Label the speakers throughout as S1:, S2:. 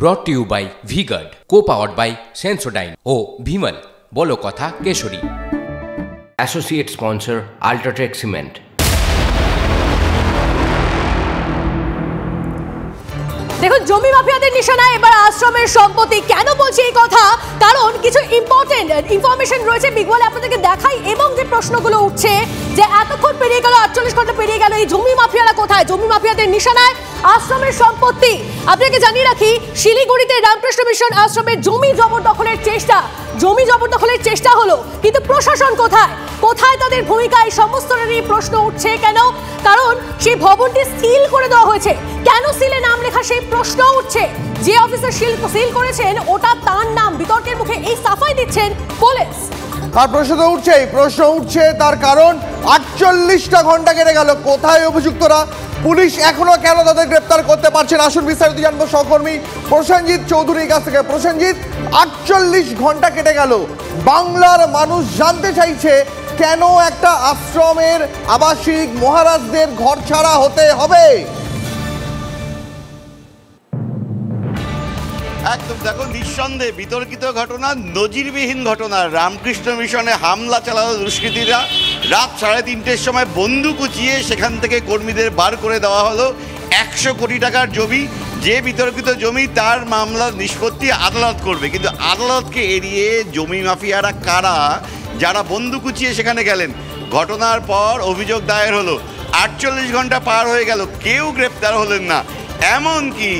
S1: ব্রট to you by VGuard, co-powered by Sensodyne ও ভিমল বলো কথা কেশরী। Associate sponsor UltraTech cement.
S2: দেখুন, জমি মাফিয়াদের নিশানায় এবার আশ্রমের সম্পত্তি। কেন বলছি এই কথা? কারণ কিছু ইম্পর্টেন্ট ইনফরমেশন রয়েছে বিগবলে, আপনাদেরকে দেখাই। এবং যে প্রশ্নগুলো উঠছে যে এতক্ষণ পেরিয়ে গেল, 48 ঘন্টা পেরিয়ে গেল, এই জমি মাফিয়ারা কোথায়? জমি মাফিয়াদের নিশানায় আশ্রমের সম্পত্তি। আপনাকে জানিয়ে রাখি, শিলিগুড়িতে রামকৃষ্ণ মিশন আশ্রমের জমি জবরদখলের চেষ্টা হলো, কিন্তু প্রশাসন কোথায়? কোথায় তাদের ভূমিকা? এই সমস্ত নিয়ে প্রশ্ন উঠছে। কেন? কারণ সেই ভবনটি সিল করে দেওয়া হয়েছে। কেন সিলে নাম লেখা সেই প্রশ্ন উঠছে। যে অফিসার সিল করেছেন ওটা তার নাম। বিতর্কের মুখে এই সাফাই দিচ্ছেন পুলিশ।
S3: আর প্রশ্ন উঠছে তার কারণ 48টা ঘন্টা কেটে গেল, কোথায় অভিযুক্তরা? পুলিশ এখনো কেন তাদের গ্রেপ্তার করতে পারছে না? আসুন বিস্তারিত জানবো সহকর্মী প্রসেনজিৎ চৌধুরীর কাছ থেকে। প্রসেনজিৎ, 48 ঘন্টা কেটে গেল, বাংলার মানুষ জানতে চাইছে কেন একটা আশ্রমের আবাসিক মহারাজদের ঘর ছাড়া হতে হবে?
S4: একদম, দেখো, নিঃসন্দেহে বিতর্কিত ঘটনা, নজিরবিহীন ঘটনা। রামকৃষ্ণ মিশনে হামলা চালানো দুষ্কৃতীরা রাত 3:30টার সময় বন্দুক উঁচিয়ে সেখান থেকে কর্মীদের বার করে দেওয়া হলো। 100 কোটি টাকার জমি, যে বিতর্কিত জমি, তার মামলার নিষ্পত্তি আদালত করবে। কিন্তু আদালতকে এড়িয়ে জমি মাফিয়ারা কারা, যারা বন্দুক উঁচিয়ে সেখানে গেলেন? ঘটনার পর অভিযোগ দায়ের হলো, 48 ঘন্টা পার হয়ে গেল, কেউ গ্রেপ্তার হলেন না। এমনকি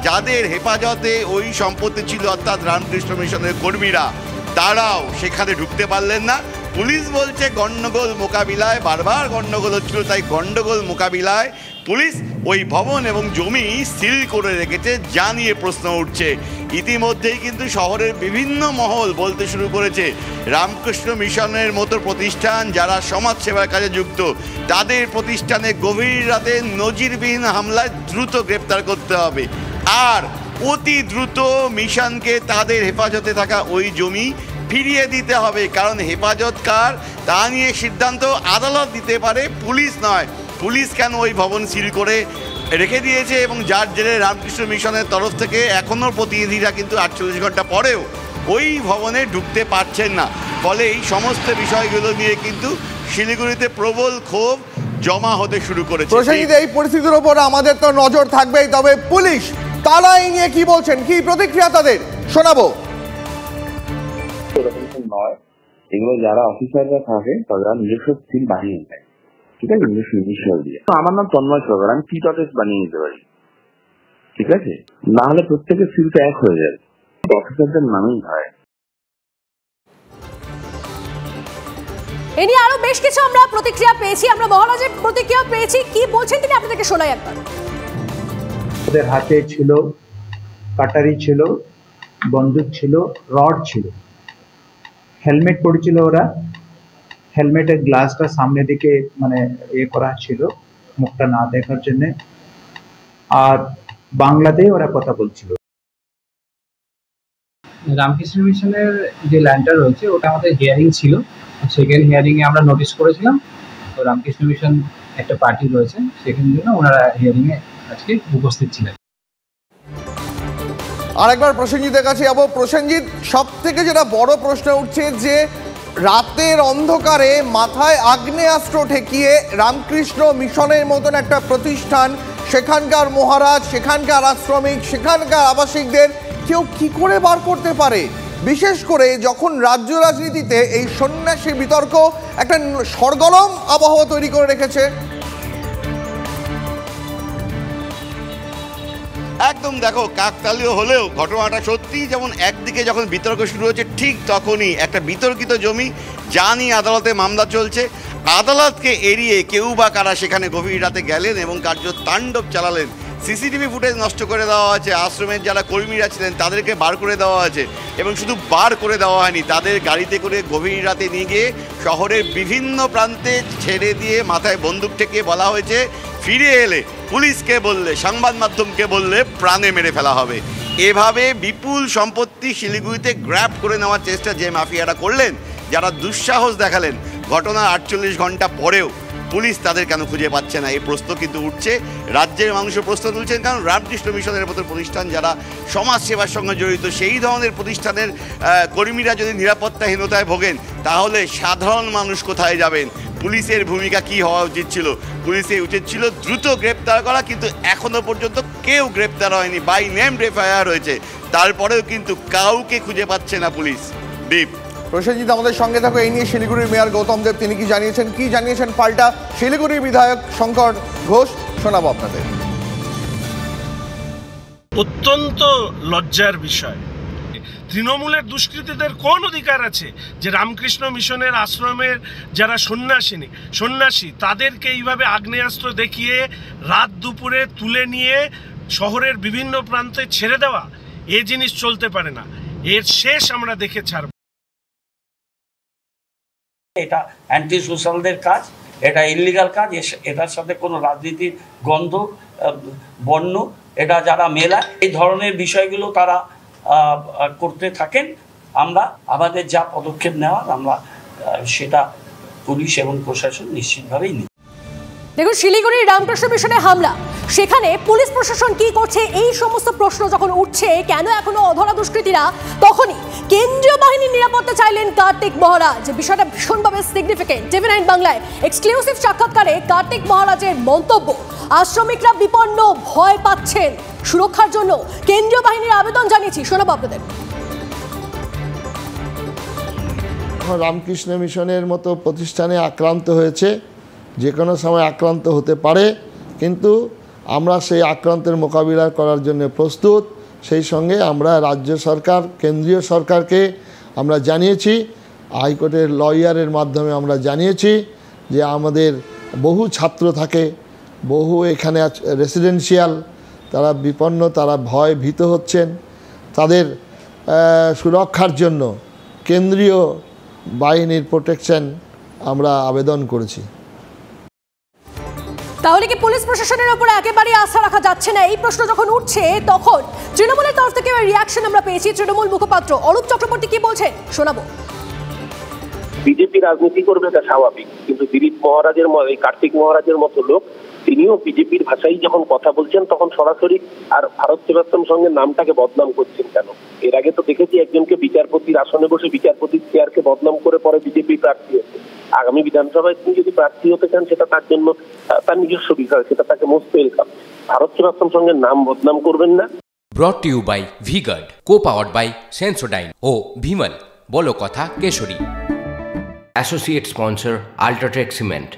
S4: যাদের হেফাজতে ওই সম্পত্তি ছিল, অর্থাৎ রামকৃষ্ণ মিশনের কর্মীরা, তারাও সেখানে ঢুকতে পারলেন না। পুলিশ বলছে গণ্ডগোল মোকাবিলায়, বারবার গণ্ডগোল হচ্ছিল, তাই গণ্ডগোল মোকাবিলায় পুলিশ ওই ভবন এবং জমি সিল করে রেখেছে, যা নিয়ে প্রশ্ন উঠছে। ইতিমধ্যেই কিন্তু শহরের বিভিন্ন মহল বলতে শুরু করেছে, রামকৃষ্ণ মিশনের মতো প্রতিষ্ঠান যারা সমাজসেবার কাজে যুক্ত, তাদের প্রতিষ্ঠানে গভীর রাতে নজিরবিহীন হামলায় দ্রুত গ্রেপ্তার করতে হবে। আর অতি দ্রুত মিশনকে তাদের হেফাজতে থাকা ওই জমি ফিরিয়ে দিতে হবে। কারণ হেফাজত কার তা নিয়ে সিদ্ধান্ত আদালত দিতে পারে, পুলিশ নয়। পুলিশ কেন ওই ভবন সিল করে রেখে দিয়েছে এবং যার জেরে রামকৃষ্ণ মিশনের তরফ থেকে এখনও প্রতিনিধিরা কিন্তু 48 ঘন্টা পরেও ওই ভবনে ঢুকতে পারছেন না। ফলে এই সমস্ত বিষয়গুলো নিয়ে কিন্তু শিলিগুড়িতে প্রবল ক্ষোভ জমা হতে শুরু করেছে।
S3: এই পরিস্থিতির ওপর আমাদের তো নজর থাকবেই, তবে পুলিশ তারা এই নিয়ে কি বলছেন, কি প্রতিক্রিয়া তাদের শোনাবো।
S5: নয়, এগুলো যারা অফিসাররা থাকে তারা নিজস্ব সিল বানিয়ে নেয়, ঠিক আছে, নিজস্ব ইনিশিয়াল দিয়ে। আমার নাম তন্ময় সরকার, আমি টি.এস বানিয়ে নিতে পারি, ঠিক আছে, না হলে প্রত্যেকের সিলটা এক হয়ে যায়, অফিসারদের নামেই হয়।
S2: এ নিয়ে আরো বেশ কিছু আমরা প্রতিক্রিয়া পেয়েছি, আমরা মহারাজের প্রতিক্রিয়া পেয়েছি। কি বলছেন তিনি আপনাদেরকে শোনাই একবার।
S6: ওদের হাতে ছিল কাটারি, ছিল বন্দুক, ছিল রড, ছিল হেলমেট পড়েছিল। ওরা হেলমেটের গ্লাসটা সামনে দিকে মানে করা ছিল মুখটা না দেখার জন্য, আর বাংলাতেই ওরা কথা বলছিল।
S7: রামকৃষ্ণ মিশনের যে ল্যান্ডটা রয়েছে ওটা আমাদের হিয়ারিং ছিল, সেকেন্ড হিয়ারিংয়ে আমরা নোটিশ করেছিলাম। তো রামকৃষ্ণ মিশন একটা পার্টি রয়েছে, সেখানে জন্য ওনারা হিয়ারিংয়ে আজকে উপস্থিত ছিলেন।
S3: আরেকবার প্রসেনজিতের কাছে যাবো। প্রসেনজিৎ, সব থেকে যেটা বড় প্রশ্ন উঠছে যে রাতের অন্ধকারে মাথায় আগ্নেয়াস্ত্র ঠেকিয়ে রামকৃষ্ণ মিশনের মতন একটা প্রতিষ্ঠান, সেখানকার মহারাজ, সেখানকার আশ্রমিক, সেখানকার আবাসিকদের কেউ কি করে বার করতে পারে? বিশেষ করে যখন রাজ্য রাজনীতিতে এই সন্ন্যাসী বিতর্ক একটা সরগরম আবহাওয়া তৈরি করে রেখেছে।
S4: একদম, দেখো, কাকতালীয় হলেও ঘটনাটা সত্যি। যেমন একদিকে যখন বিতর্ক শুরু হচ্ছে, ঠিক তখনই একটা বিতর্কিত জমি, যা নিয়ে আদালতে মামলা চলছে, আদালতকে এড়িয়ে কেউ বা কারা সেখানে গভীর রাতে গেলেন এবং কার্য তাণ্ডব চালালেন। সিসিটিভি ফুটেজ নষ্ট করে দেওয়া আছে, আশ্রমের যারা কর্মীরা ছিলেন তাদেরকে বার করে দেওয়া আছে, এবং শুধু বার করে দেওয়া হয়নি, তাদের গাড়িতে করে গভীর রাতে নিয়ে গিয়ে শহরের বিভিন্ন প্রান্তে ছেড়ে দিয়ে মাথায় বন্দুক ঠেকিয়ে বলা হয়েছে, ফিরে এলে পুলিশকে বললে, সংবাদ মাধ্যমকে বললে প্রাণে মেরে ফেলা হবে। এভাবে বিপুল সম্পত্তি শিলিগুড়িতে গ্র্যাব করে নেওয়ার চেষ্টা যে মাফিয়ারা করলেন, যারা দুঃসাহস দেখালেন, ঘটনার 48 ঘন্টা পরেও পুলিশ তাদের কেন খুঁজে পাচ্ছে না, এই প্রশ্ন কিন্তু উঠছে। রাজ্যের মানুষও প্রশ্ন তুলছেন, কারণ রামকৃষ্ণ মিশনের মতো প্রতিষ্ঠান যারা সমাজ সেবার সঙ্গে জড়িত, সেই ধরনের প্রতিষ্ঠানের কর্মীরা যদি নিরাপত্তাহীনতায় ভোগেন তাহলে সাধারণ মানুষ কোথায় যাবেন? পুলিশের ভূমিকা কি হওয়া উচিত ছিল? পুলিশের উচিত ছিল দ্রুত গ্রেপ্তার করা, কিন্তু এখনো পর্যন্ত কেউ গ্রেপ্তার হয়নি। বাই নেম এফআইআর হয়েছে, তারপরেও কিন্তু কাউকে খুঁজে পাচ্ছে না পুলিশ। দীপ,
S3: প্রসেনজিৎ আমাদের সঙ্গে থাকো। এই নিয়ে শিলিগুড়ির মেয়র গৌতম দেব তিনি কি জানিয়েছেন পাল্টা শিলিগুড়ির বিধায়ক শঙ্কর ঘোষ, শোনাবো আপনাদের।
S8: অত্যন্ত লজ্জার বিষয়, তৃণমূলের দুষ্কৃতীদের কোন অধিকার আছে যে রামকৃষ্ণ মিশনের আশ্রমের যারা সন্ন্যাসী তাদেরকে এইভাবে আগ্নেয়াস্ত্র দেখিয়ে রাত দুপুরে তুলে নিয়ে শহরের বিভিন্ন প্রান্তে ছেড়ে দেওয়া? এ জিনিস চলতে পারে না, এর শেষ আমরা দেখে ছাড়ব।
S9: এটা অ্যান্টি সোশ্যালদের কাজ, এটা ইলিগাল কাজ, এটার সাথে কোনো রাজনীতির গন্ধ বর্ণ এটা যারা মেলায় এই ধরনের বিষয়গুলো তারা করতে থাকেন। আমরা আমাদের যা পদক্ষেপ নেওয়ার আমরা সেটা পুলিশ এবং প্রশাসন নিশ্চিতভাবেই নিই।
S2: দেখুন, শিলিগুড়ির রামকৃষ্ণ মিশনে হামলা, সেখানে পুলিশ প্রশাসন কি করছে, এই সমস্ত প্রশ্ন যখন উঠছে, কেন এখনো অধরা দুষ্কৃতীরা, তখনই কেন্দ্রীয় বাহিনীর নিরাপত্তা চাইলেন কার্তিক মহারাজ। বিষয়টা ভীষণভাবে সিগনিফিকেন্ট। টিভি 9 বাংলায় এক্সক্লুসিভ সাক্ষাৎকারে কার্তিক মহারাজের মন্তব্য, আশ্রমিকরা বিপন্ন, ভয় পাচ্ছেন, সুরক্ষার জন্য কেন্দ্রীয় বাহিনীর আবেদন জানিয়েছি। শোনাবো আপনাদের।
S10: রামকৃষ্ণ মিশনের মতো প্রতিষ্ঠানে আক্রান্ত হয়েছে, যে কোনো সময় আক্রান্ত হতে পারে, কিন্তু আমরা সেই আক্রান্তের মোকাবিলা করার জন্য প্রস্তুত। সেই সঙ্গে আমরা রাজ্য সরকার, কেন্দ্রীয় সরকারকে আমরা জানিয়েছি, হাইকোর্টের লয়ারের মাধ্যমে আমরা জানিয়েছি যে আমাদের বহু ছাত্র থাকে, বহু এখানে রেসিডেন্সিয়াল, তারা বিপন্ন, তারা ভীত হচ্ছেন, তাদের সুরক্ষার জন্য কেন্দ্রীয় বাহিনীর প্রোটেকশন আমরা আবেদন করেছি।
S2: তাহলে কি পুলিশ প্রশাসনের উপর একেবারে আস্থা রাখা যাচ্ছে না? এই প্রশ্ন যখন উঠছে, তখন তৃণমূলের তরফ থেকে রিয়াকশন আমরা পেয়েছি। তৃণমূল মুখপাত্র অরূপ চক্রবর্তী কি বলছেন শোনাবো।
S11: বিজেপি রাজনীতি করবে এটা স্বাভাবিক, কিন্তু দিলীপ মহারাজের এই কার্তিক মহারাজের মতো লোক তিনিও বিজেপির ভাষায় যখন কথা বলছেন তখন সরাসরি আর ভারত সেবাশ্রম সঙ্গে নামটাকে বদনাম করছেন কেন? এর আগে তো দেখেছি একজনকে বিচারপতির আসনে বসে বিচারপতির চেয়ারকে বদনাম করে পরে বিজেপি প্রার্থী হয়েছে। আগামী বিধানসভায় তিনি যদি প্রার্থী হতে চান সেটা তার জন্য তার নিজস্ব বিষয়, সেটা তাকে মোস্ট ওয়েলকাম। ভারত সেবাশ্রম সঙ্গে নাম বদনাম করবেন না।
S1: Brought to you by V Guard, co-powered by Sensodyne ও ভিমল, বলো কথা কেশরী। Associate sponsor UltraTech cement.